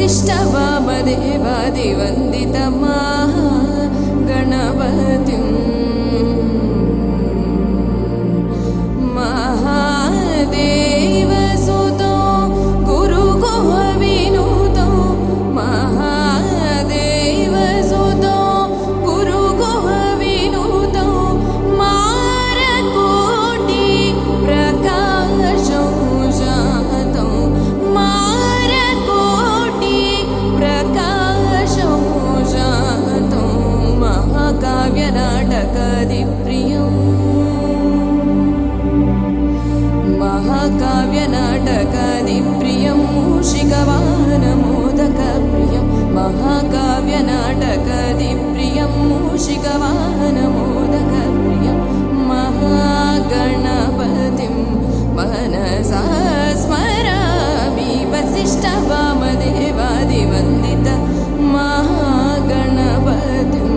वसिष्ठवामदेवादिवन्दितमा गणपतिं महादेवसुतो गुरुगुहविनुतो महादेवसुतो गुरुगुहविनुतो मारकोटि प्रकाशो जातो मारकोटि प्रकाशो जातो महाकाव्यनाटकादिप्रियम् महाकाव्यनाटकादिप्रियं मूषिकवाहनमोदकप्रियं महाकाव्यनाटकादिप्रियं मूषिकवाहनमोदकप्रियं महागणपतिं मनसा स्मरामि वसिष्ठवामदेवादिवन्दित महागणपतिम्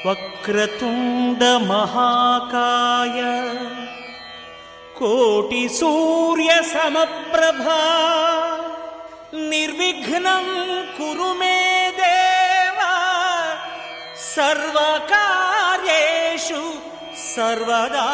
वक्रतुंड महाकाय कोटि सूर्य समप्रभा निर्विघ्नं कुरु मे देव सर्वकार्येषु सर्वदा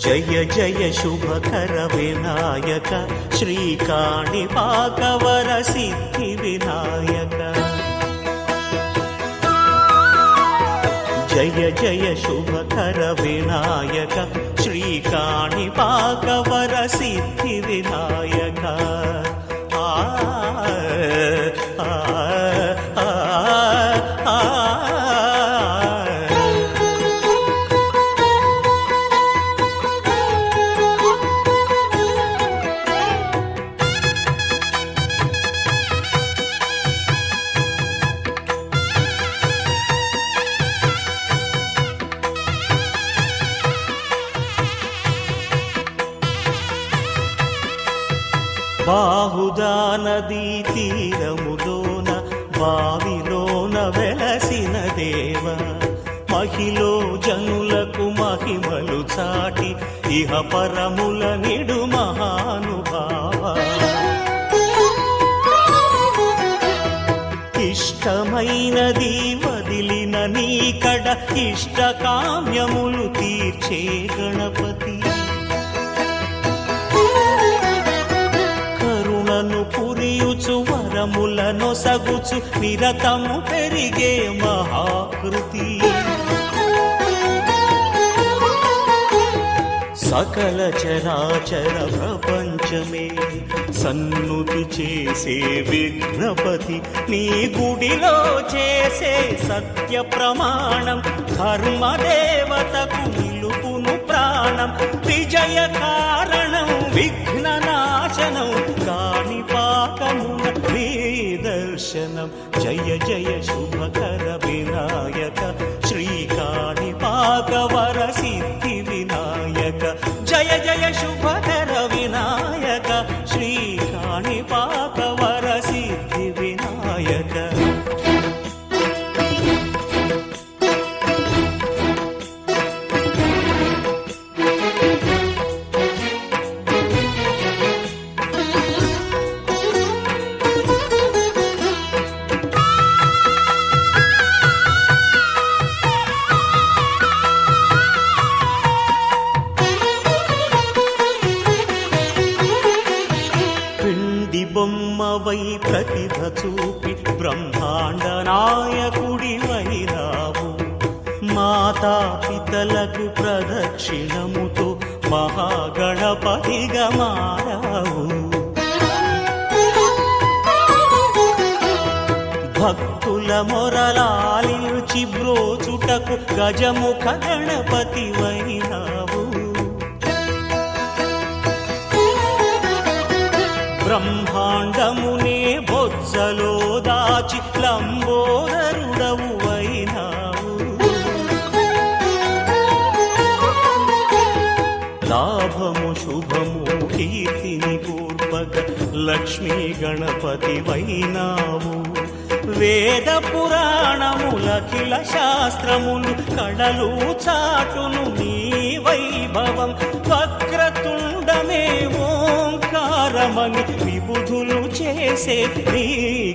जय जय शुभकर विनायक श्रीकाणिपाकवर सिद्धि विनायक जय जय शुभकर विनायक श्रीकाणिपाकवर सिद्धि विनायक బాహుదా నదీ తీరములోన బావిలోన వెలసిన దేవ మహిలో జనులకు మహిమలు చాటి ఇహ పరముల నిడు మహానుభావ ఇష్టమైనది వదిలిన నీకడ ఇష్ట కామ్యములు తీర్చే గణపతి పురియుచు వరములను సగుచు నిరతము పెరిగే మహాకృతి సకల చరాచర ప్రపంచమే సన్నుతి చేసే విఘ్నపతి నీ గుడిలో చేసే సత్య ప్రమాణం ధర్మదేవతకు నిలుపును ప్రాణం విజయ కారణం విఘ్న నాశనం కాణిపాకమున నీ దర్శనం జయ జయ శుభకర వినాయక శ్రీకాణిపాకవర సిద్ధి వినాయక జయ జయ శుభకర వినాయక శ్రీకాణిపాకవర సిద్ధి వినాయక బొమ్మవై ప్రతిభ చూపి బ్రహ్మాండ నాయకుడి వైరావు మాతా పితలకు ప్రదక్షిణముతో మహాగణపతిగా మారావు భక్తుల మొరలాలించి బ్రోచుటకు గజముఖ గణపతి వైరావు బ్రహ్మాండమునే పొదలో దాచి లంబోదరుడవు అయినావు. లాభము శుభము కీర్తిని కూర్పగ లక్ష్మీ గణపతి వైనావు. వేద పురాణములఖిల శాస్త్రములు కళలు చాటును నీ వైభవం. వక్రతుండమే ఓంకారమని విబుధులు చేసే నీ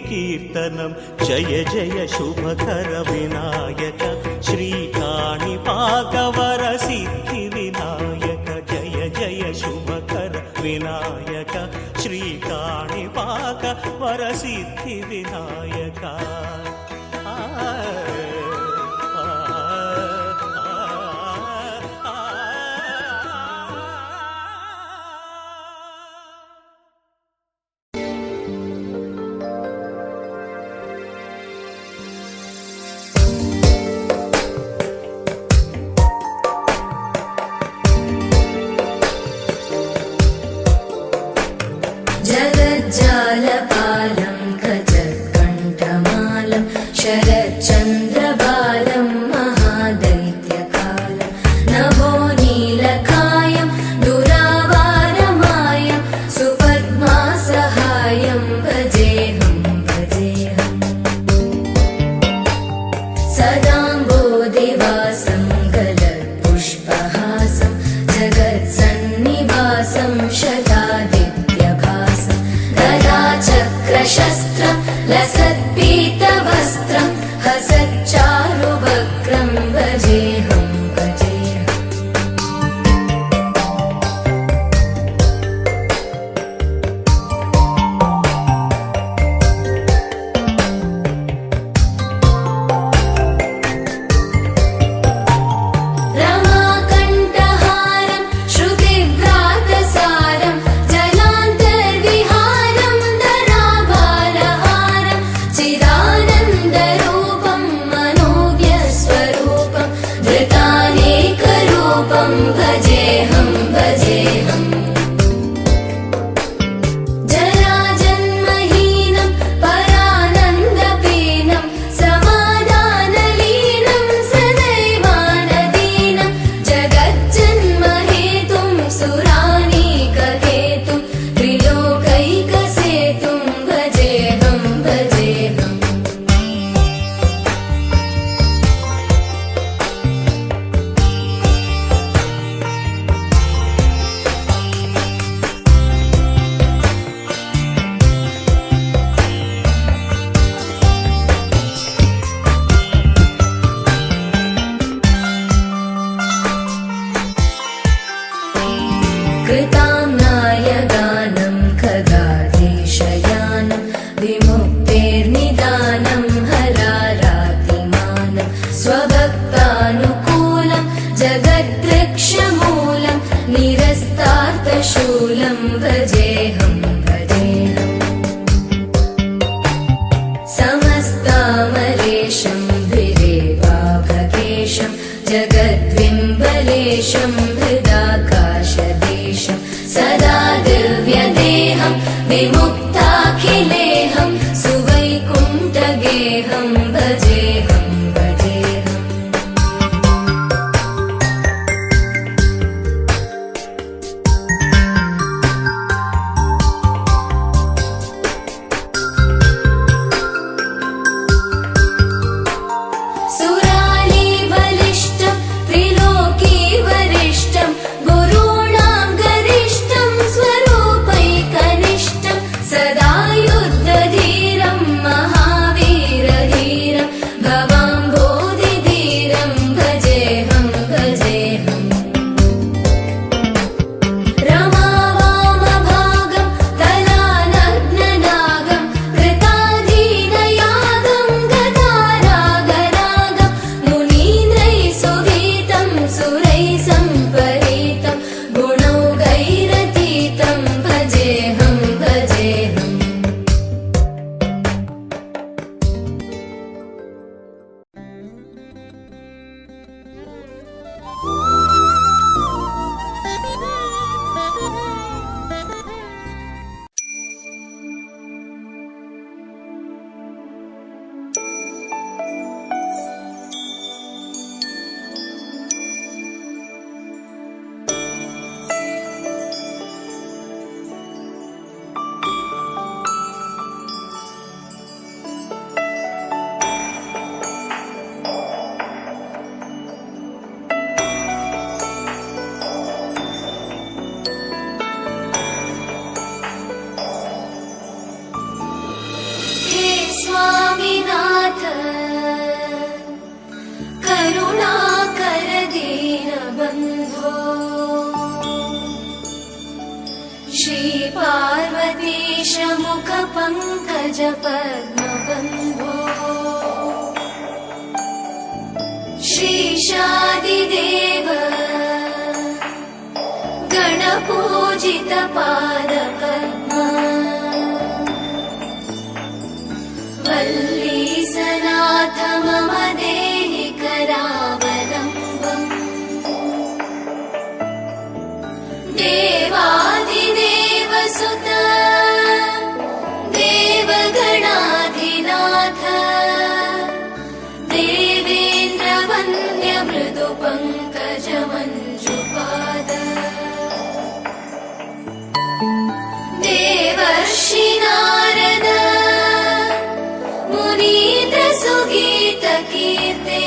కీర్తనం. జయ జయ శుభకర వినాయక శ్రీకాణిపాకవర సిద్ధి వినాయక. జయ జయ శుభకర వినాయక శ్రీకాణిపాక వరసిద్ధి వినాయక. जगज्जालपालं गजत्कण्ठमालं शरच्चन्द्रबालं महादैत्यकालं नभो नीलकायं दुरावारमायं सुपद्मासहायं भजेऽहं भजेऽहम् सदाम्बोधिवासं गलत्पुष्पहासं जगत्सन्निवासं शतादित्यभासं गदाचक्रशस्त्रं लसत्पीतवस्त्रं हसच्चारुवक्त्रं भजेऽहं भजेऽहम् रमाकण्ठहारं श्रुतिव्रातसारं जलान्तर्विहारं धराभारहारं चिदानन्दरूपं मनोज्ञस्वरूपं धृतानेकरूपं भजेऽहं भजेऽहम् जराजन्महीनं परानन्दपीनं समाधानलीनं सदैवानदीनं जगज्जन्महेतुं सुरानीकहेतुं त्रिलोकैकसेतुं भजेऽहं भजेऽहम् कृताम्नायगानं खगाधीशयानं विमुक्तेर्निदानं हरारातिमानं स्वभक्तानुकूलं जगद्वृक्षमूलं निरस्तार्थशूलं भजेऽहं भजेऽहम् समस्तामलेशं धिरेवाभकेशं जगद्विम्बलेशं हृदाकाशदेशं सदा दिव्यदेहं विमुक्ताखिलेहं सुवैकुण्ठगेहं भजेऽहं भजेऽहम् पङ्कज पद्मबन्धो श्रीशादिदेव गणपूजित पादपद्मा वल्लीसनाथ मम देहि करावलम्बम् देवादिदेव सुत देवगणाधिनाथ देवेन्द्रवन्द्य मृदु पङ्कज मञ्जुपाद देवर्षि नारद मुनीन्द्र सुगीत कीर्ते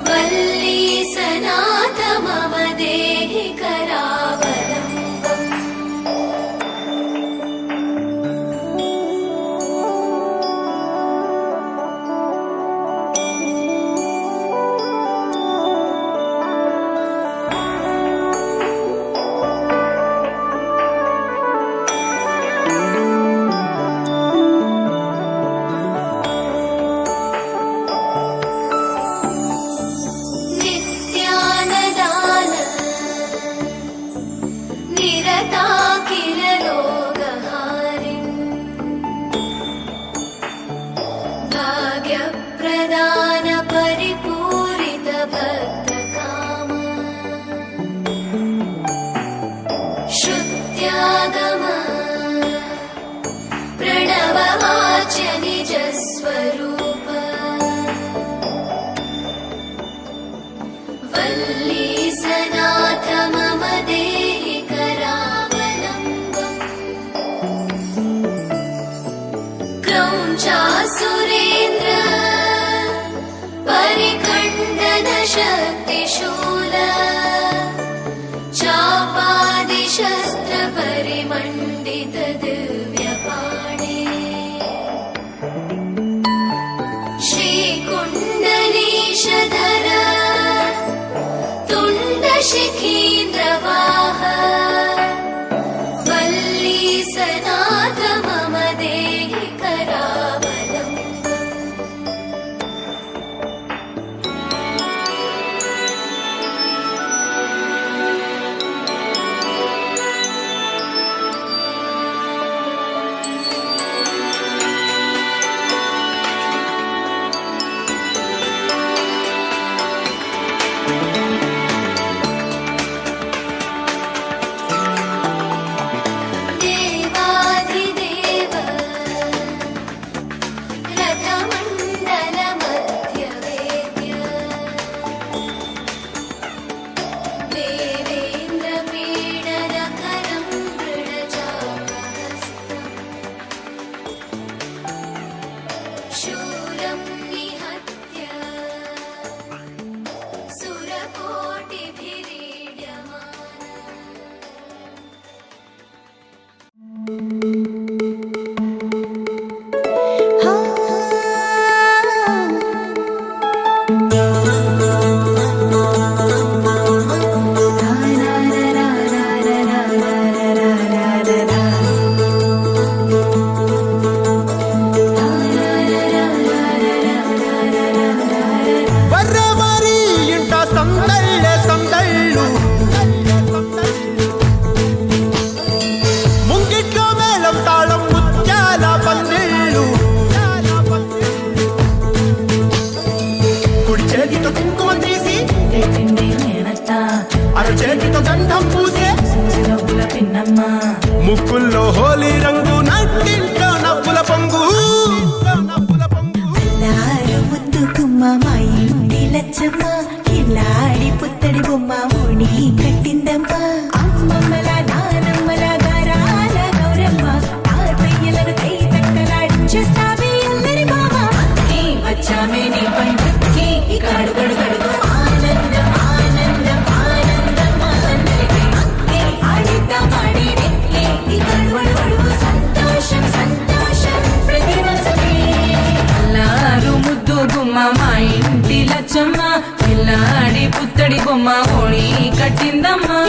वल्लीसनाथ मम देहि करावलम्बम् नित्यानदान निरताखिल रोगहारिन् भाग्यप्रदान परिपूरित भक्तकाम श्रुत्यागम प्रणववाच्य निजस्वरूप वल्लीसनाथ मम देहि करावलम्बम् क्रौञ्चासुरेन्द्र परिखण्डन शक्तिशूल चापादिशस्त्र परिमण्डित दिव्यपाणे श्रीकुण्डलीशधर तुण्डशिखीन्द्रवाह वल्लीसनाथ मम देहि करावलम्बम् देवाधिदेव रथमण्डल मध्यवेद्य देवेन्द्र पीडनकरं दृढचापहस्तम् शूलं निहत्य सुरकोटिभिरीड्यमान ಬರ್ರಮರಿ ಇಂಟ ಸಂದಳ್ಳು ముంగిట్లో మేళం తాళం ముత్యాల పందిళ్ళు కుడి చేతితో కుంకుమ తీసి అర చేతితో గంధం పూసే ముక్కుల్లో హోలీ రంగు నట్టింట్లో నవ్వుల పొంగు అల్లారు ముద్దు గుమ్మ మా ఇంటి లచ్చమ్మ కిల్లాడి పుత్తడి బొమ్మ ఓణి కట్టిందమ్మ అమ్మమ్మల నానమ్మల గారాల గౌరమ్మ తాతయ్యలను కై తక్కలాడించేస్తావే అల్లరి మామ వచ్చామే నీ పండుక్కి ఇక అడుగడుగడుగు ఆనందం ఆనందం ఆనందం అందరికీ ఆడిద్దాం ఆడి ఇక అడుగడుగడుగు సంతోషం సంతోషం ప్రతి మనసుకి అల్లారు ముద్దు గుమ్మ మా ఇంటి లచ్చమ్మ పిల్లాడి పుత్తడి బొమ్మ ఓణి కట్టిందమ్మా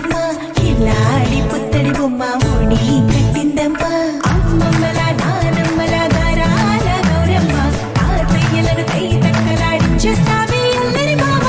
లచ్చమ్మ కిల్లాడి పుత్తడి బొమ్మ ముడి కట్టిందమ్మ అమ్మమ్మల నానమ్మల గారాల గౌరమ్మ తాతయ్యలను కై తక్కలాడించేస్తావే అల్లరి మామ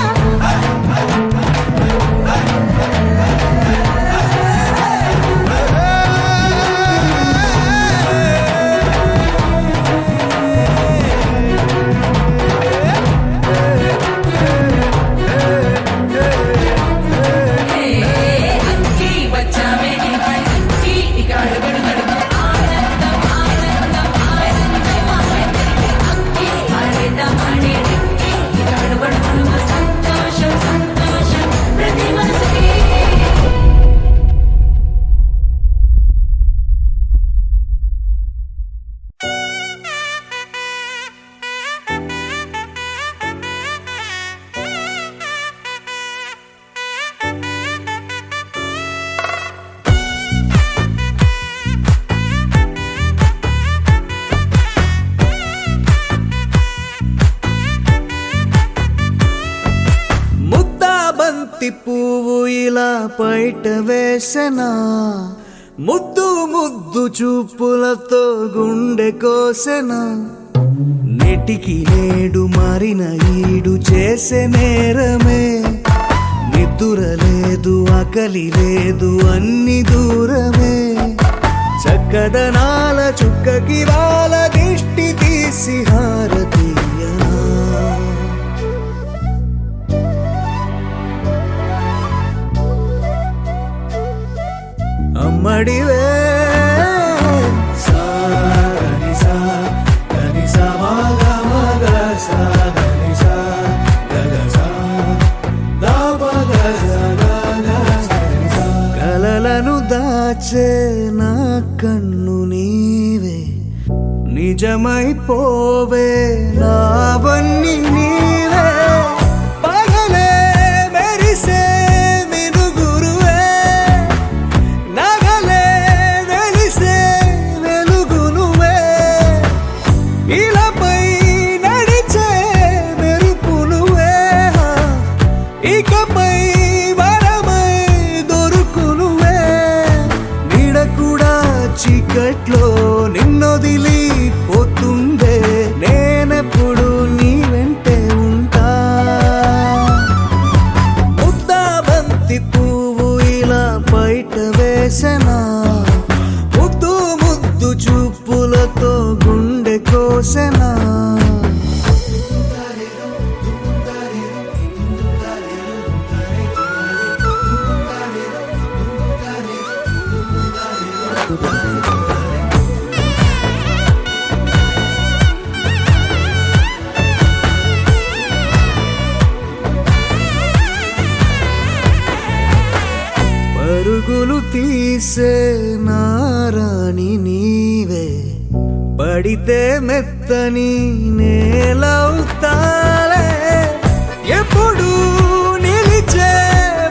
అక్కి వచ్చామే నీ పంచి ఇక అడుగడు గడుగు ఆనందం ఆనందం ఆనందం అక్కి ఆడేద్దామాడే ఇక అడుగడు గడుగు సంతోషం సంతోషం ప్రతి మనసుకి ముద్దా బంతి పువ్వు ఇలా బయట వేసెనా ముద్దు ముద్దు చూపులతో గుండె కోసెనా నెటికి నేడు మారిన ఈడు చేసే నేరమే నిద్ర లేదు ఆకలి లేదు అన్ని దూరమే చక్కదనాల చుక్కకి వాళ్ళ దిష్టి తీసి హారతీయనా అమ్మడివే సాగని సా గని సా మగ మగ సా గని సా గగ సా దా పగ సా గగ సని సా. కలలను దాచే నా కన్ను నీవే నిజమైపోవే నావన్నీ నీవే పగలే మెరిసే మినుగురువే నగలే వెలిసే వెలుగు నువ్వే ఇలాపై నడిచే మెరుపు నువ్వే ఇకపై వరమై దొరుకు నువ్వే నీడ కూడా చీకట్లో నిన్నొదిలి పోతుందే నేనెప్పుడు నీ వెంటే ఉంటా ముద్దా బంతి పువ్వు ఇలా బయట వేసెనా ముద్దు ముద్దు చూపులతో గుండె కోసెనా పరుగులు తీసే నారాణి నీవే పడితే మెత్తని నేలవుతాలే ఎప్పుడు నిలిచే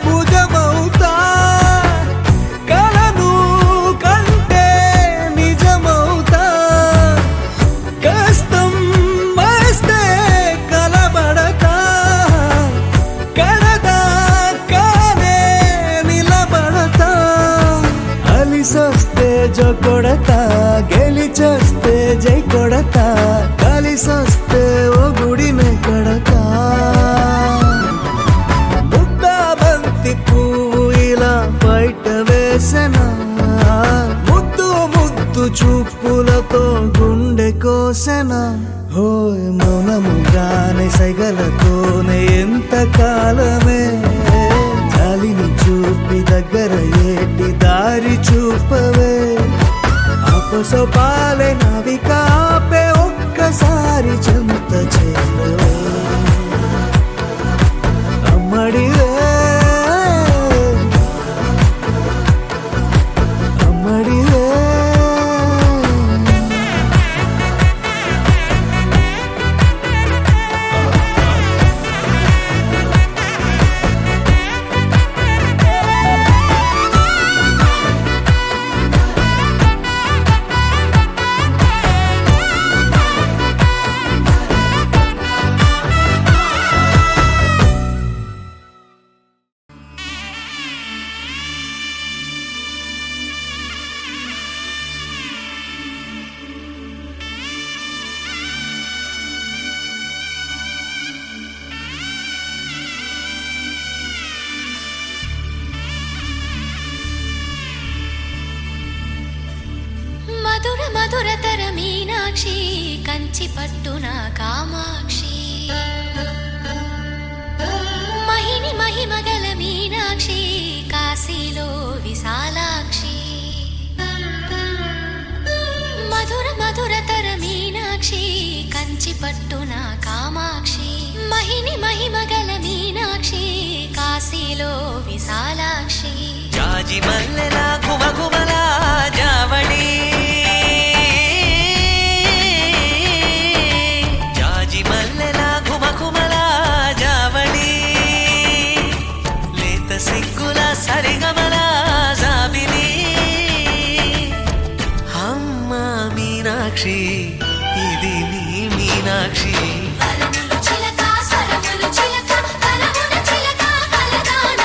భుజమవుతా కలను కంటే నిజమవుతా కష్టం వస్తే కలబడతా కడదాకానే నిలబడతా అలిసొస్తే జో కొడతా గెలిచొస్తే జై కొడతా కలిసొస్తే ఓ గుడినే కడతా ముద్దా బంతి పువ్వు ఇలా బయట వేసెనా ముద్దు ముద్దు చూపులతో గుండె కోసెనా హోయ్ మౌనముగానే సైగలతోనే ఎంత కాలమే గాలిని చూపి దగ్గర ఏటి దారి చూపవే అపసపాలే నవికాపే ఒక్కసారి చెంత చేరవే అమ్మడివే అమ్మడివే మధురతర మీనాక్షి కంచి పట్టున కామాక్షి మహిని మహిమగల మీనాక్షి కాశీలో విశాలాక్షి మధుర మధురతర మీనాక్షి కంచి పట్టున కామాక్షి మహిని మహిమగల మీనాక్షి కాశీలో విశాలాక్షి జాజి మల్లెల గుమగుమల జావళి జాజి మల్లెల గుమగుమల జావళి లేత సిగ్గుల సరిగమల జాబిలి అమ్మ మీనాక్షి ఇది నీ మీనాక్షి వరములు చిలక స్వరములు చిలక కలమున చిలక కలదాన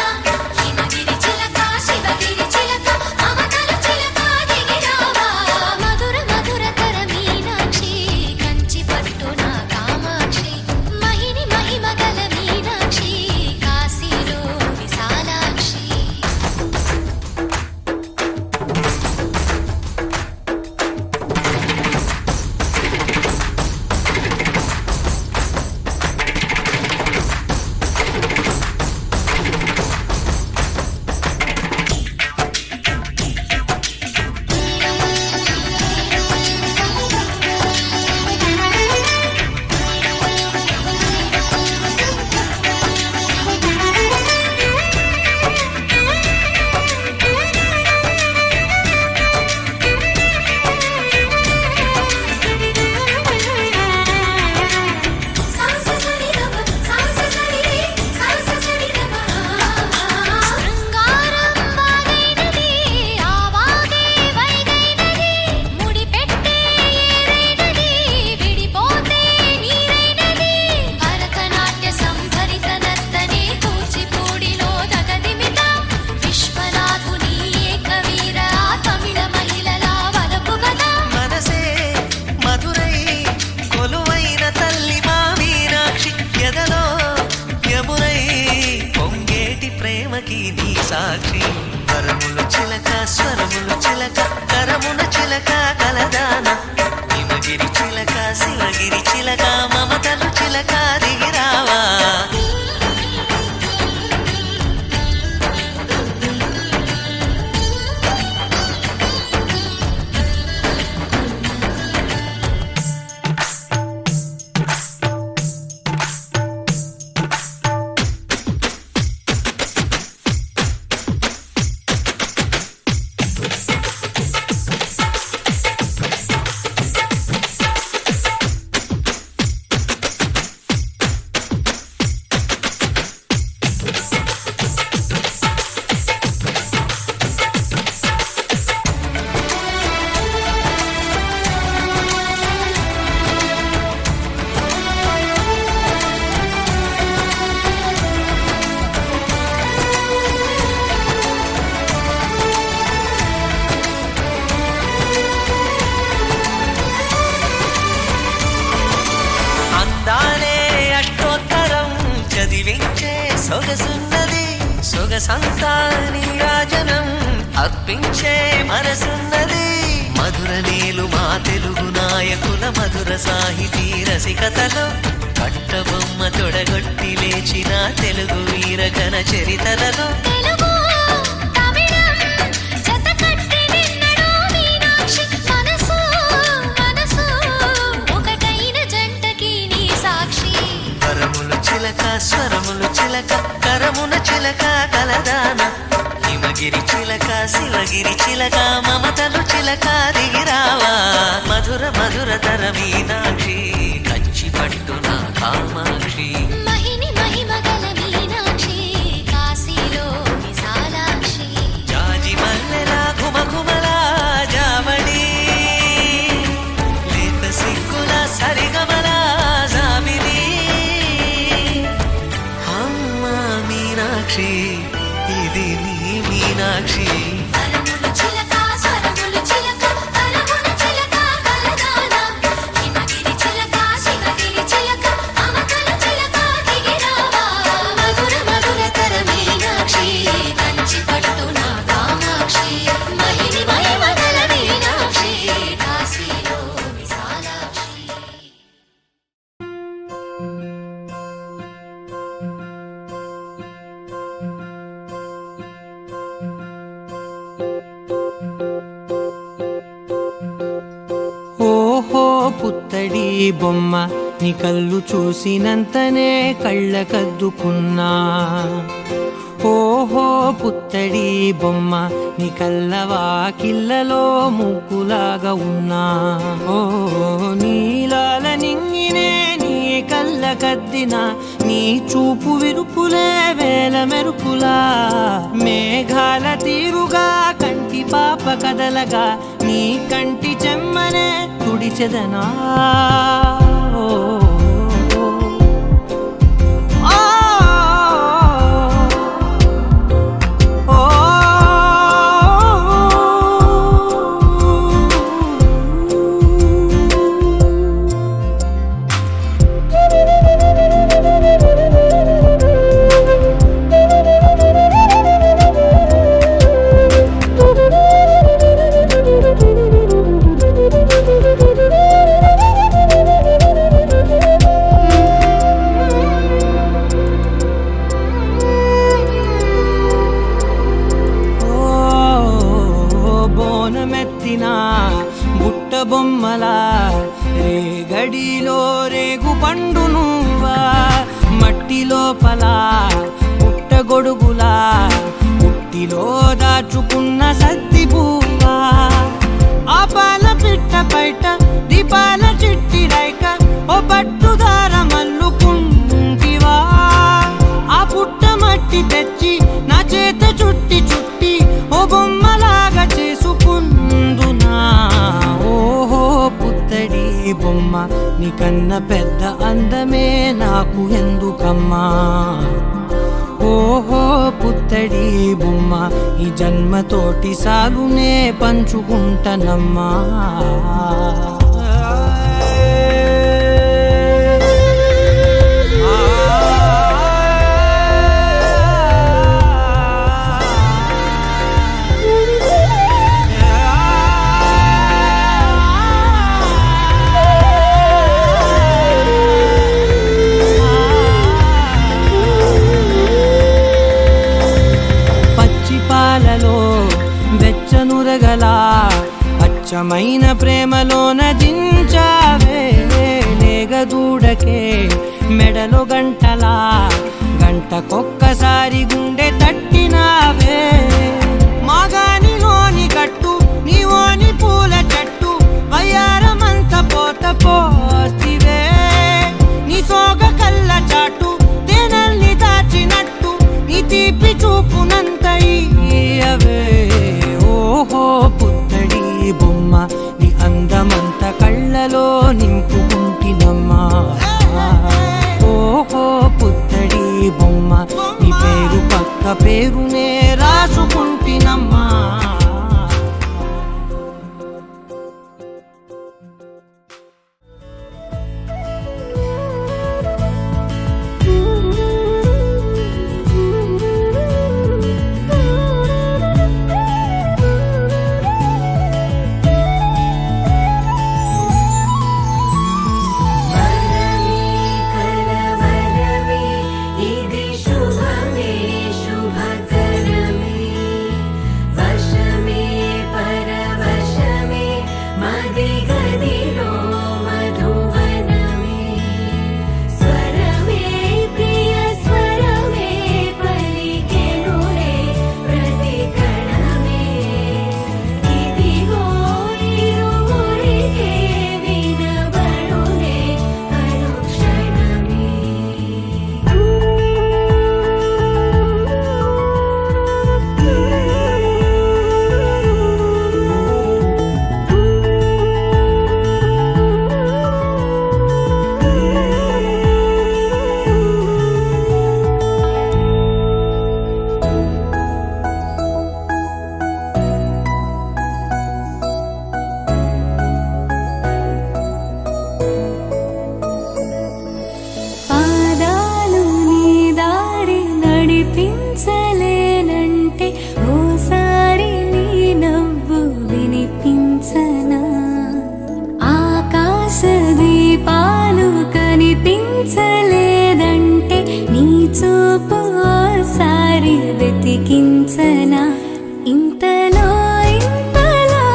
హిమగిరి చిలక శివగిరి చిలక మమతలు చిలక దిగిరావా మధుర మధురతర మీనాక్షి కంచి పట్టున కామాక్షి మహిని మహిమగల మీనాక్షి కాశీలో విశాలాక్షి మనసే మధురై కొలువైన తల్లి మా మీనాక్షి ఎదలో యమునై పొంగేటి ప్రేమకి నీ సాక్షి వరములు చిలక స్వరములు చిలక కరమున చిలక కలదాన హిమగిరి చిలక శివగిరి చిలక మమతలు చిలక దిగిరావా అందాలే అష్టోత్తరం చదివించే సొగసున్నది సొగసంతా నీరాజనం అర్పించే మనసున్నది మధుర నీలు మా తెలుగు నాయకుల మధుర సాహితీ రసికతలో కట్టబొమ్మ తొడగొట్టి లేచిన తెలుగు వీరగణ చరితలలో తెలుగు తమిళం జతకట్టి నిన్నడు మీనాక్షి మనసు మనసు ఒకటైన జంటకి నీ సాక్షి వరములు చిలక స్వరములు చిలక కరమున చిలక కలదాన హిమగిరి చిలక శివగిరి చిలక మమతలు చిలక దిగిరావా మధుర మధురతర మీనాక్షి కంచి పట్టున కామాక్షి మహిని మహిమగల మీనాక్షి కాశీలో విశాలాక్షి జాజి మల్లెల గుమగుమల జావళి లేత సిగ్గుల సరిగమల జాబిలి అమ్మ మీనాక్షి ఇది నీ మీనాక్షి వరములు చిలక స్వరములు చిలక కలమున చిలక కలదాన హిమగిరి చిలక శివగిరి చిలక మమతలు చిలక దిగిరావా మధుర మధురతర మీనాక్షి కంచి పట్టున కామాక్షి మహిని మహిమగల మీనాక్షి కాశీ పుత్తడి బొమ్మ నీ కళ్ళు చూసినంతనే కళ్ళకద్దుకున్నా. ఓహో పుత్తడి బొమ్మ నీ కళ్ళవాకిళ్ళలో ముగ్గులాగా ఉన్నా. ఓ నీలాల నింగినే నీ కళ్ళకద్దిన నీ చూపు విరుపులే వేల మెరుపులా. మేఘాల తీరుగా కంటి పాప కదలగా నీ కంటి చెమ్మనే తుడిచెదనా. బుట్ట బొమ్మలా రేగడిలో రేగు పండు నువ్వా. మట్టి లోపల పుట్ట గొడుగులా పుట్టిలో దాచుకున్న సత్తి పువ్వా. ఆ పాల పిట్ట బయట దీపాల చిట్టి రైక ఓ పట్టుదార మల్లుకుంటివా. ఆ పుట్ట మట్టి తెచ్చి నా చేత చుట్టి చుట్టి ఓ బొమ్మలాగా చేసుకుందునా. ఓహో పుత్తడి బొమ్మ నీకన్న పెద్ద అందమే నాకు ఎందుకమ్మా. ఓహో పుత్తడి బొమ్మ ఈ జన్మతోటి సాలునే పంచుకుంటనమ్మా. పాలలో వెచ్చనురగలా అచ్చమైన ప్రేమలోన దించావే. లేగదూడకే మెడలో గంటలా గంటకొక్కసారి గుండె తట్టినావే. మాగానిలోని గట్టు నీవోని పూల చెట్టు వయ్యారమంత పోత పోస్తివే. నీ సోగ కళ్ళ చాటు తేనల్ని దాచినట్టు నీ తీపి చూపునంత ఇయ్యవే. ఓహో పుత్తడి బొమ్మ నీ అందమంత కళ్ళలో నింపుకుంటినమ్మా. ఓహో పుత్తడి బొమ్మ నీ పేరు పక్క పేరునే రాసుకుంటినమ్మా. ఇది శుభమే శుభకరమే బ్రతికించనా ఇంతలో ఇంతలా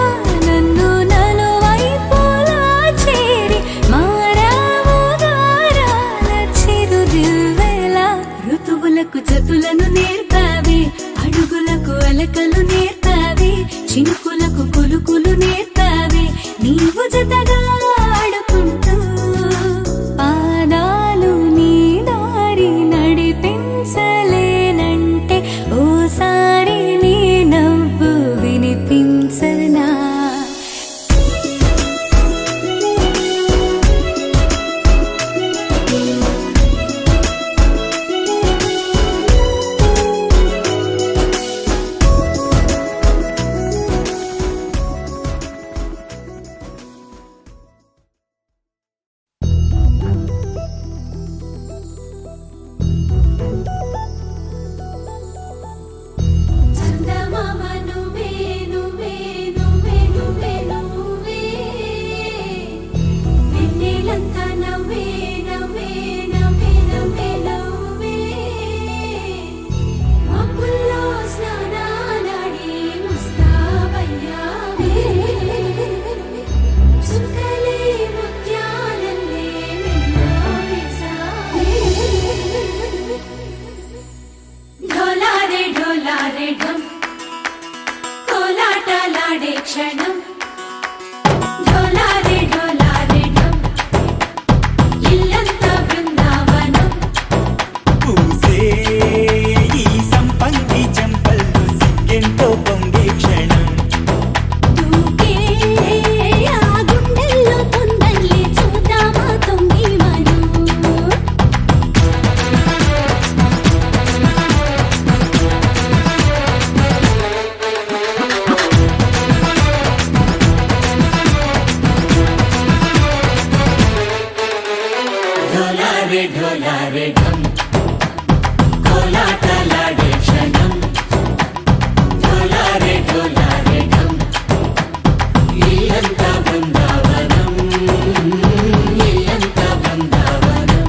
నన్ను నలువైపులా చేరి నవ్వులకు జతులను నేర్పావే అడుగులకు అలకలు నేర్పావే చినుకులకు కులుకులు నేర్పావే నీవు జతగా ఆడుకుంటూ పాదాలు నీ దారి నడిపించలేనంటే ఓసారి నీ నవ్వు వినిపించనా చందమామ నువ్వే నువ్వే నువ్వే నువ్వే నువ్వే వెన్నెలంతా నవ్వే నవ్వే నవ్వే నవ్వే నవ్వే మబ్బుల్లో స్నానాలాడి ముస్తాబయ్యావే చుక్కలే ముత్యాలల్లే మెల్లావేశావే ఢోలారే ఢోలారే ఢమ్ కోలాటలాడే క్షణం ఢోలారే ఢోలారే ఢమ్ ఇల్లంతా బృందావనం పూసే ఈ సంపంగి చెంపల్లో సిగ్గెంతో పొంగే క్షణం దూకే ఆ గుండెల్లో తొందరలే చూద్దామా తొంగి మనం ఢోలారే ఢోలారే ఢమ్ కోలాటలాడే క్షణం ఢోలారే ఢోలారే ఢమ్ ఇల్లంతా బృందావనం ఇల్లంతా బృందావనం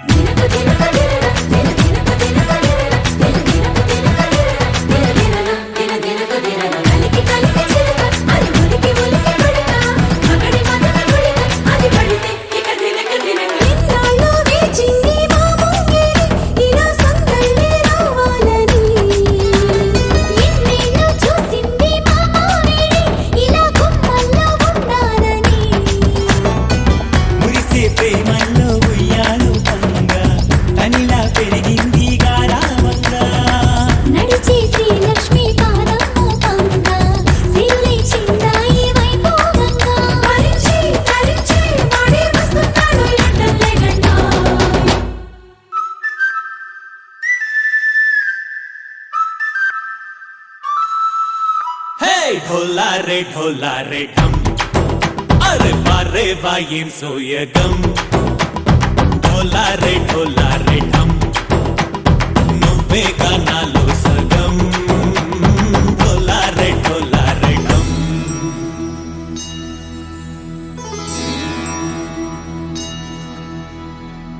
దినకు దినకు దినకు దినకు దినకు దినకు కలికి కలికి చిలుక అది ఉలికి ఉలికి పడక మగడి మదన గుడిక అది పడితే ఇక దినకు దినకు ఇన్నాళ్ళు వేచింది మా ముంగిడి ఇలా సందళ్ళే రావాలని ఎన్నేళ్ళు చూసింది మా మామిడి ఇలా గుమ్మల్లో ఉండాలని మురిసే ప్రేమల్లో ఉయ్యాలు పంగా తనిలా పెరిగింది గారావంగా నడిచే శ్రీలక్ష్మి పాదము పంగా సిరులై చిందాయి వైభోగంగా పరిచి పరిచి వాడే వస్తున్నాడు ఎండలే గండా హే ఢోలారే ఢోలారే ఢమ్ అరే వారే వా ఏం సోయగం ఢోలారే ఢోలారే ఢమ్ నువ్వే గానాలో సగం ఢోలారే ఢోలారే ఢమ్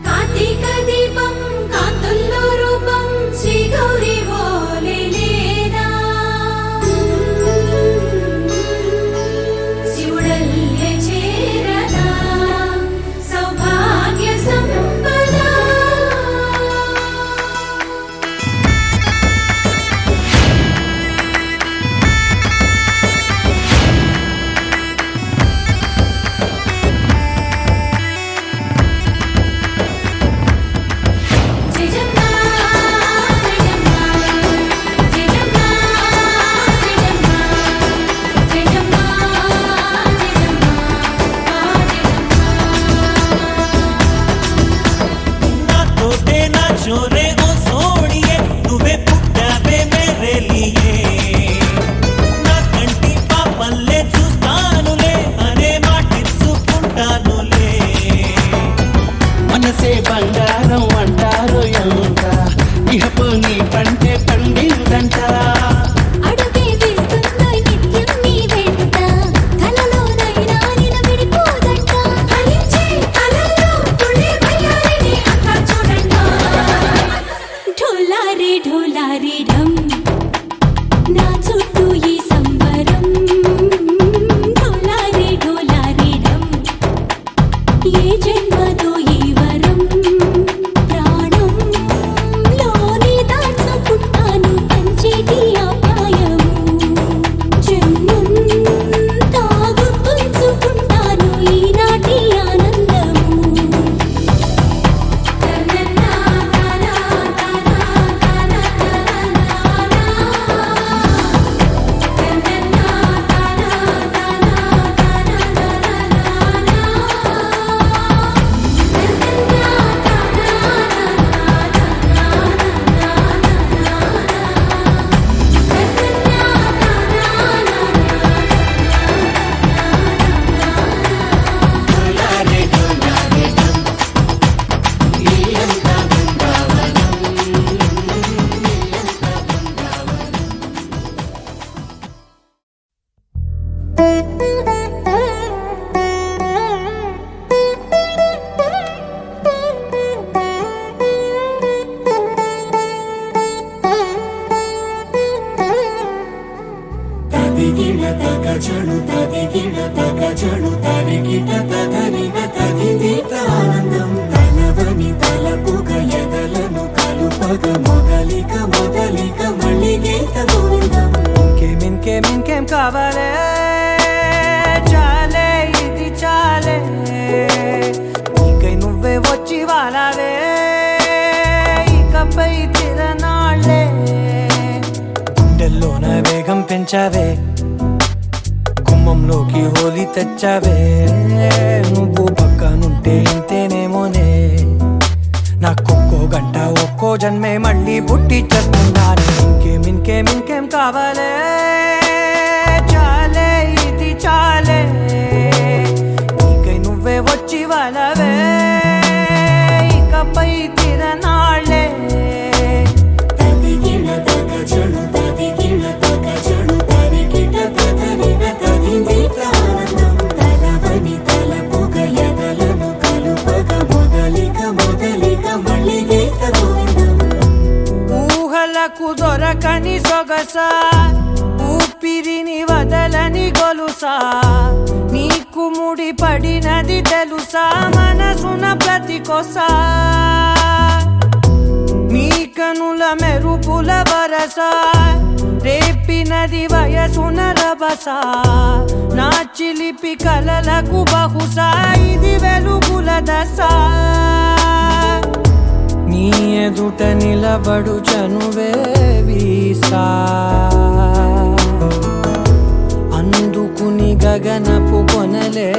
కార్తీక దీపం కాంతుల్లో రూపం శ్రీ గౌరీ ఓలే లేదా శివుడల్లే చేరదా సౌభాగ్య సంపద ఏ జన్మదో ఈ వరం ప్రాణంలోనే దాచుకుంటాను కంచేటి ఆప్యాయము జన్మంతా గుర్తుంచుకుంటాను ఈనాటి ఆనందము తదిగిడ తగజడు తదిగిడ తగజడు తరిగిట తదరిన తదిదీత ఆనందం తలవని తలపుగ ఎదలను కలుపగ మొదలిక మొదలిక మళ్ళీ గీత గోవిందం ఇంకేం కావాలే చాలే ఇది చాలే నీకై నువ్వే వచ్చి వాలావే ఇకపై తిరనాళ్ళే గుండెల్లోన వేగం పెంచావే గుమ్మంలోకి హోలీ తెచ్చావే నువ్వు పక్కనుంటే ఇంతేనేమోనే నాకొక్కో గంట ఒక్కో జన్మే మళ్ళీ పుట్టి చేస్తున్నాను ఇంకేం కావాలే చాలే ఇది చాలే నీకై నువ్వే వచ్చి వాళ్ళవే ఇకపై తిరనాళ్ళే తదిగిడ తగజడు తదిగిడ తగజడు తరిగిట తదరిన తదిదీత ఆనందం తలవని తలపుగ ఎదలను కలుపగ మొదలిక మొదలిక మళ్ళీ గీత గోవిందం ఊహలకు దొరకని సొగసా ఊపిరిని వదలని గొలుసా నీకు ముడి పడినది తెలుసా మనసున ప్రతి కొసా నీ కనుల మెరుపుల వరస రేపినది వయసున రభస నా చిలిపి కలలకు బహుశా ఇది వెలుగుల దశ నీ ఎదుట నిలబడు చనువే వీసా అందుకుని గగనపు కొనలే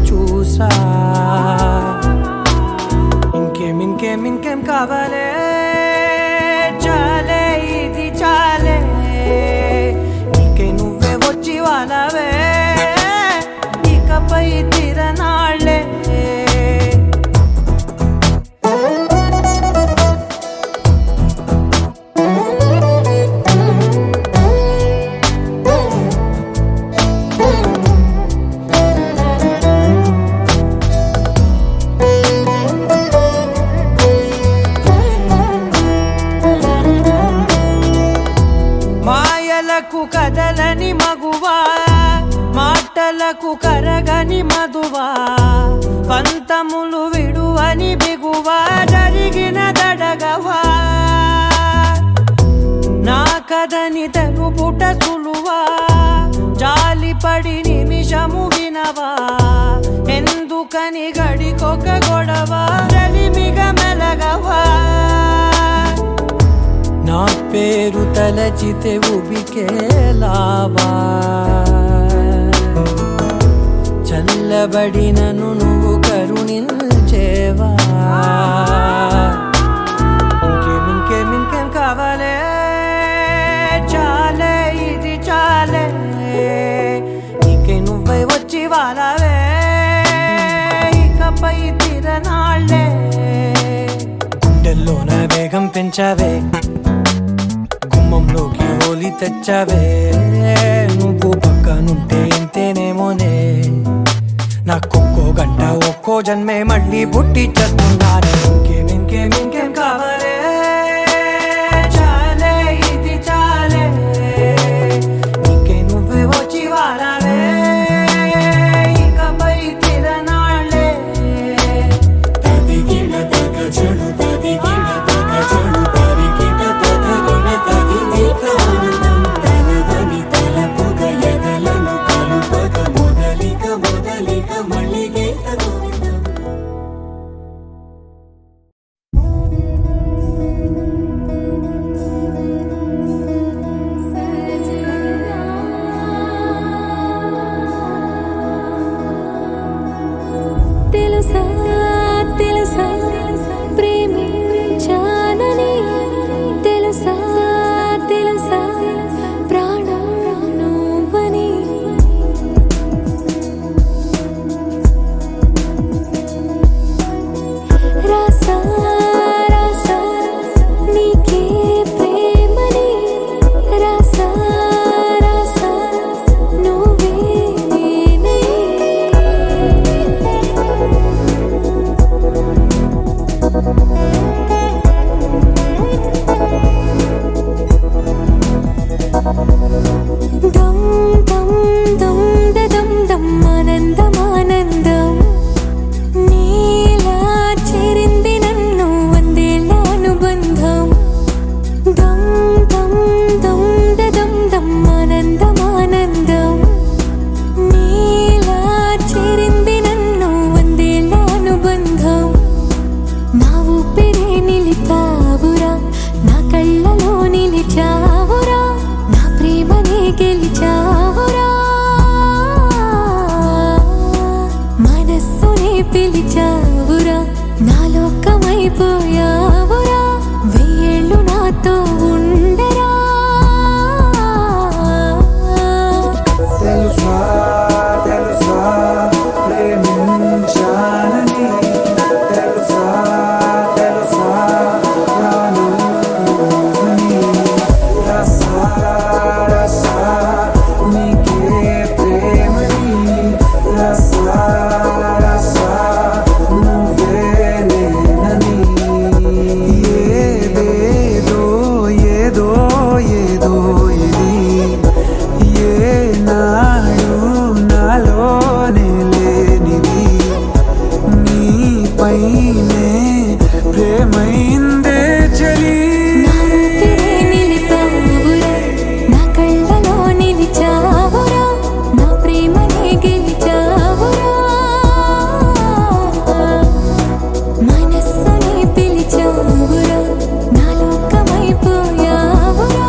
చూసా ఇంకేం కావాలే చాలే ఇది చాలే నీకై నువ్వే వచ్చి వాళ్ళవే ఇకపై తిరనాళ్ళే మాయలకు కదలని మగువా మాటలకు కరగని మధువా పంతములు విడువని బిగువా జరిగిన దడగవా నా కదని తెలుపుట సులువా జాలిపడి నిమిషము వినవా ఎందుకని గడికొక గొడవ రలిమిగ మెలగవా నా పేరు తలచితే ఉబికేలావా చల్లబడినను నువ్వు కరుణించేవా ఇంకేం కావాలే చాలే ఇది చాలే నీకై నువ్వై వచ్చి వాళ్ళవే ఇకపై తిరనాళ్ళే గుండెల్లోన వేగం పెంచావే గుమ్మంలోకి హోలీ తెచ్చావే నువ్వు పక్కనుంటే ఇంతేనేమోనే నాకొక్కో గంట ఒక్కో జన్మే మళ్ళీ పుట్టి చేస్తున్నాను ఇంకేం కావాలే చాలే ఇది చాలే నీకై నువ్వే వచ్చి వాళ్ళవే ఇకపై తిరనాళ్ళే పిలిచావురా నాలోకమైపోయావురా వెయ్యేళ్ళు నాతో ఉండరా తెలుసా తెలుసా ప్రేమించానని తెలుసా తెలుసా ప్రాణం నువ్వని రసా రసా నీకే ప్రేమని రసా రసా నువ్వే నేనని ఏదేదో ఏదో ఏదో ఇది ఏనాడు నాలోనే లేనిది నీపైనే ప్రేమైందే చలి నా ఊపిరే నిలిపావురా నా కళ్ళలో నిలిచావురా నా ప్రేమనే గెలిచావురా మనస్సుని పిలిచావురా నా లోకమైపోయావురా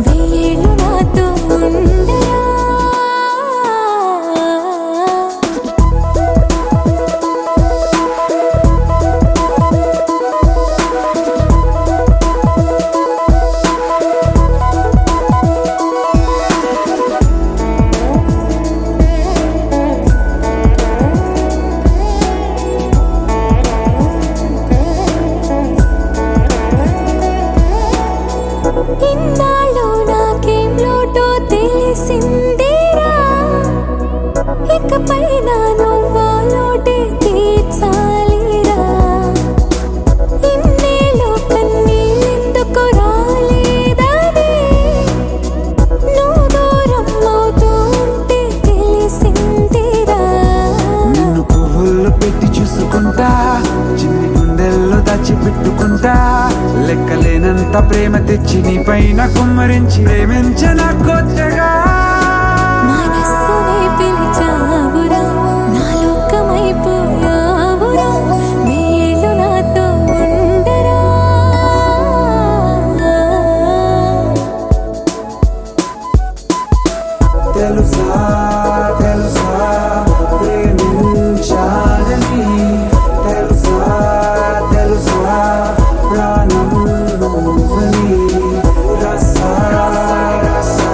వెయ్యేళ్ళు నాతో ఉండరా ఇన్నాళ్ళు నాకేం లోటో తెలిసిందిరా ఇకపై నా నువ్వా లోటే తీర్చాలిరా ఇన్నేళ్ళు కన్నీళ్ళెందుకు రాలేదని నువ్వు దూరం అవుతూ ఉంటే తెలిసిందిరా నిన్ను పువ్వుల్లో పెట్టి చూసుకుంటా చిన్ని గుండెల్లో దాచిపెట్టుకుంటా లెక్కలేనంత ప్రేమ తెచ్చి నీ పైన కుమ్మరించి ప్రేమించన కొత్తగా మనస్సునే పిలిచావురా నా లోకమైపోయావురా వెయ్యేళ్ళు నాతో ఉండరా తెలుసా తెలుసా ప్రేమించాలని తెలుసా తెలుసా ప్రాణం నువ్వని రసా రసా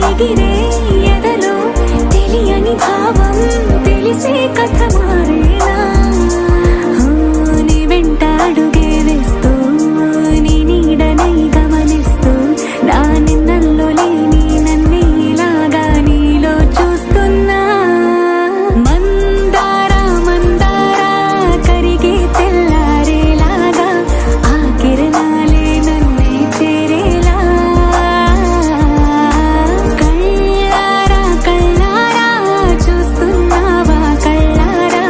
ఎగిరే ఎదలో తెలియని భావం తెలిసే కథ మారేలా నీ వెంట అడుగే వేస్తూ నీ నీడనై గమనిస్తూ నా నిన్నల్లో లేని నన్నే ఇలాగా నీలో చూస్తున్నా మందార మందార కరిగే తెల్లారేలాగా ఆ కిరణాలే నన్నే చేరేలా కళ్ళారా కళ్ళారా చూస్తున్నావా కళ్ళారా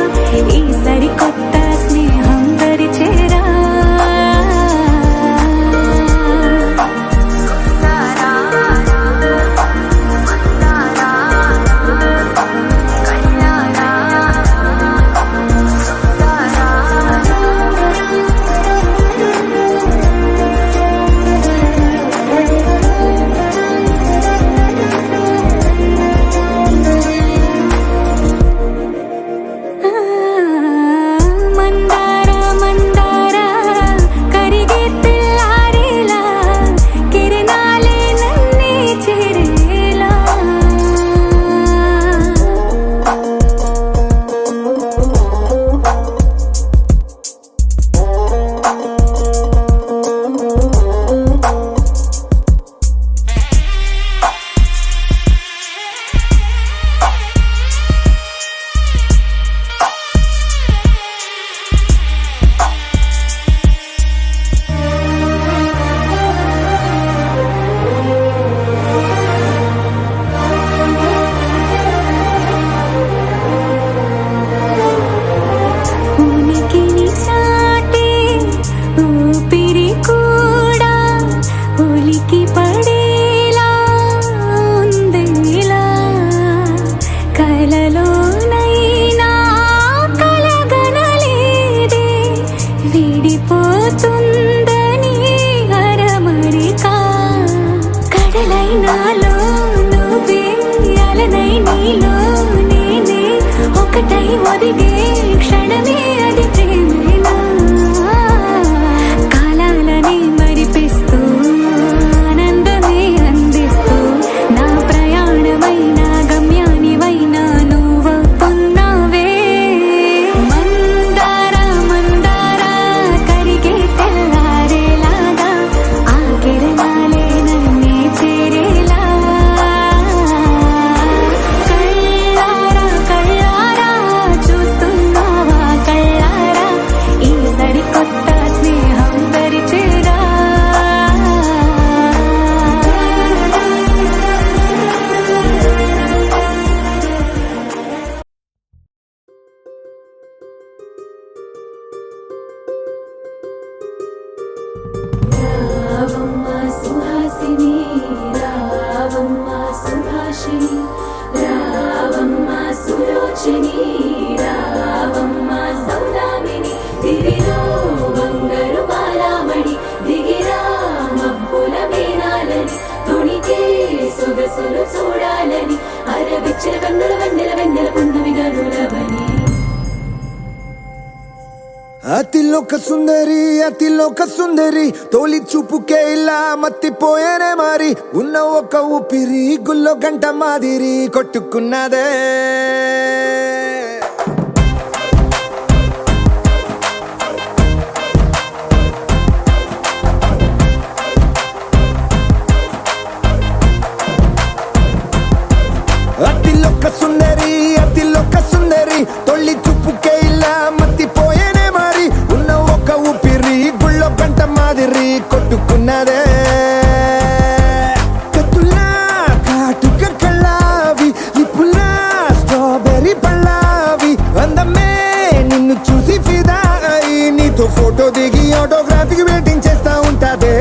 ఈ సరికొత్త స్నేహం పరిచేరా మందార మందార కరిగే తెల్లారేలా కిరణాలే నన్నే చేరేలా ఉనికిని చాటే ఊపిరి కూడా ఉలికి పడేలా ఉందేలా కలలోనైనా కలగనలేదే విడిపోతుందని అరమరిక కడలైనాలో నువ్వే అలనై నీలో నేనే ఒకటై ఒదిగే క్షణమే అది ప్రేమేనా కాలాలని మరిపిస్తూ ఆనందమే అందిస్తూ నా ప్రయాణమైన గమ్యానివైనా నువ్వవుతున్నావే మందార మందార కరిగే తెల్లారేలాగా ఆ కిరణాలే నన్నే చేరేలా కళ్ళారా కళ్ళారా చూస్తున్నావా కళ్ళారా ఈ సరికొత్త స్నేహం పరిచేరా రావమ్మ సుహాసిని రావమ్మ సుభాషిణి రావమ్మ సులోచని రావమ్మ సౌదామిని దివిలో బంగారు బాలామణి దిగిరా మబ్బుల మేనాలని తుణికే సొగసులు చూడాలని అరవిచ్చిన కన్నుల వెన్నెల వెన్నెల పున్నమి గనులవని అతిలోక సుందరి తోలి చూపుకే ఇలా మత్తిపోయేనే మారి ఉన్న ఒక ఊపిరి గుల్లో గంట మాదిరి కొట్టుకున్నదే అతిలోక సుందరి తొలి చూపుకే ఇలా మత్తిపోయేనే మారి ఉన్న ఒక ఊపిరి గుళ్ళో గంట మాదిరి కొట్టుకున్నదే కత్తులా కాటుక కళ్ళావి లిప్పులా స్ట్రాబెర్రీ పళ్ళావి అందమే నిన్ను చూసి ఫిదా అయి నీతో ఫోటో దిగి ఆటోగ్రాఫీకి వెయిటింగ్ చేస్తా ఉంటాదే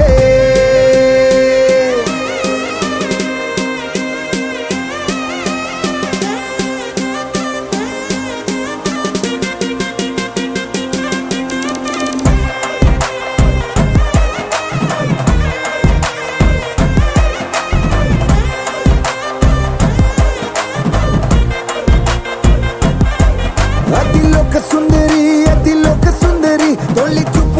అతిలోక సుందరి తొలి చూపు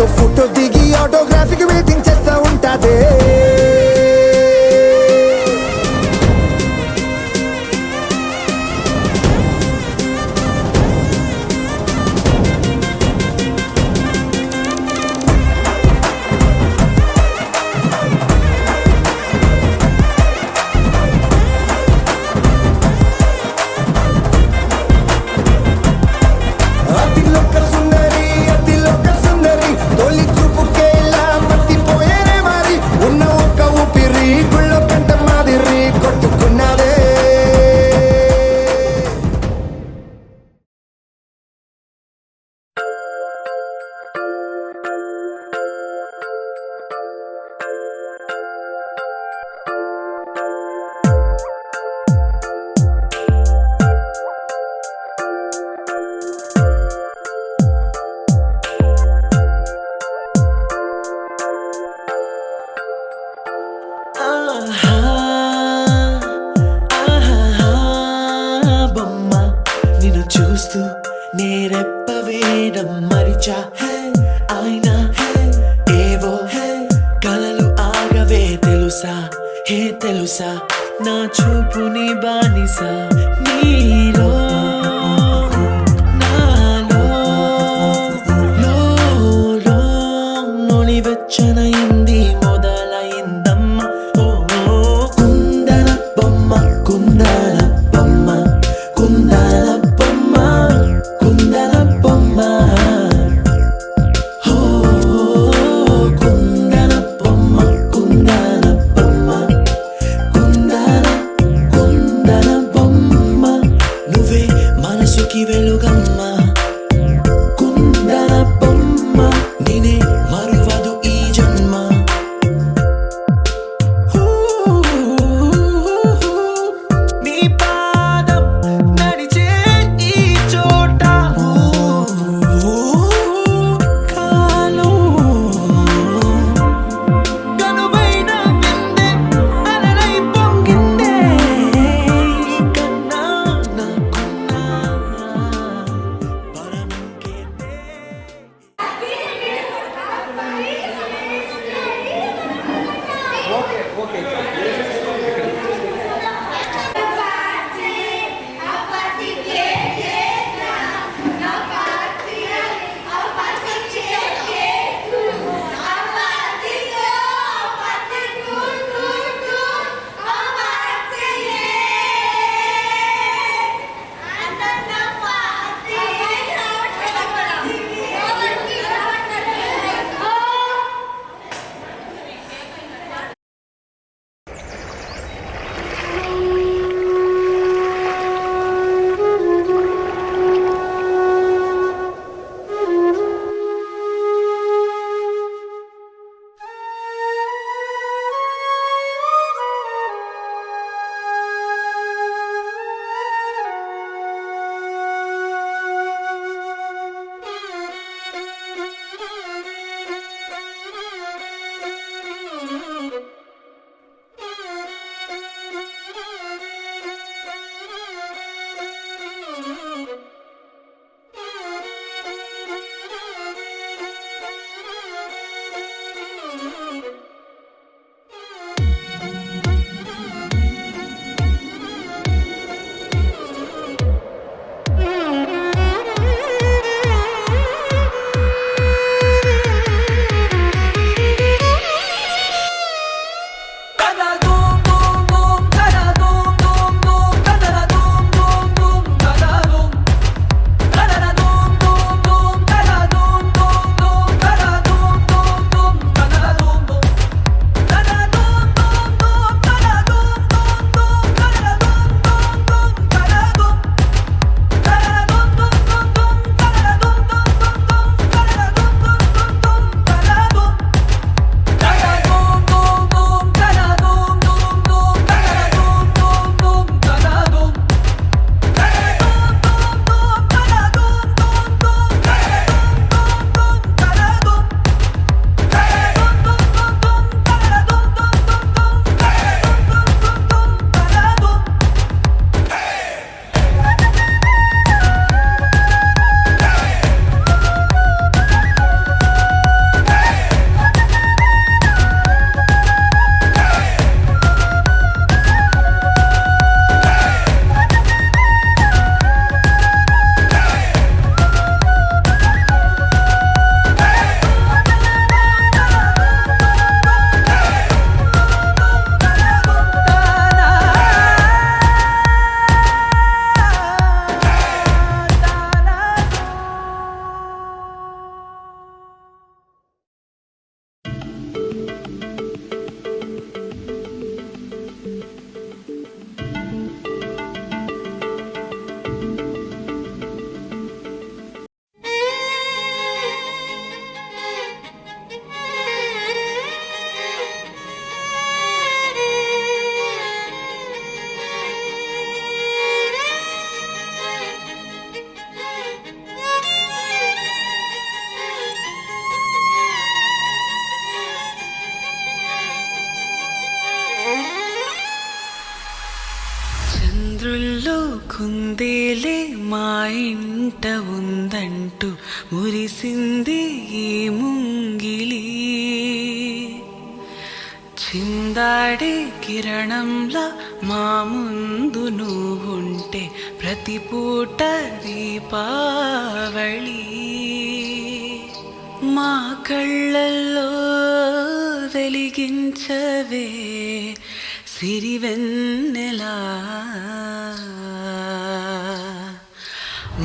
నాతో ఫోటో దిగి ఆటోగ్రాఫీకి వెయిటింగ్ చేస్తా ఉంటాదే అతిలోక సుందరి తొలి చూపుకే ఇలా మత్తిపోయేనే మరి ఉన్న ఒక్క ఊపిరి గుళ్ళో కంట మాదిరి కొట్టుకున్నదే ఆహా, ఆహా, బొమ్మ నిన్ను చూస్తూ నేరెప్ప వేయడం మరిచా అయినా ఏవో కలలు ఆగవే తెలుసా హే తెలుసా నా చూపుని బానిసా నీలో నాలో లో నొలివెచ్చనైంది మొదలైందమ్మ ఓ కుందన బొమ్మ కుందన బొమ్మ కుందన బొమ్మ కుందన బొమ్మ ఓ కుందన బొమ్మ కుందన బొమ్మ కుందన బొమ్మ ఉందేలే మా ఇంట ఉందంటూ మురిసింది ఈ ముంగిలి చిందాడే కిరణంలా మా ముందు నువ్వుంటే ప్రతి పూట దీపావళి మా కళ్ళల్లో వెలిగించవే సిరివెన్నెలా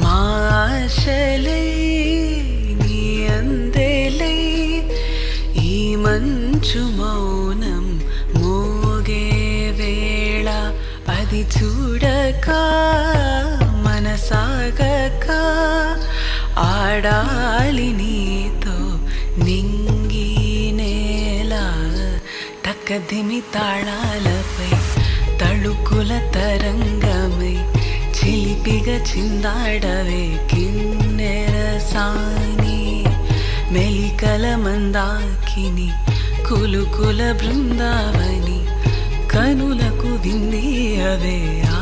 మా ఆశలై నీ అందేలై ఈ మంచు మౌనం మోగే వేళ అది చూడక మనసాగక ఆడాలి నీతో నింగి నేల తక్కదిమి తాళాలపై తళుకుల తరంగమై చిలిపిగా చిందాడవే కిన్నెర సాని మెలికల మందాకిని కులుకుల బృందావని కనులకు విందియవే ఆ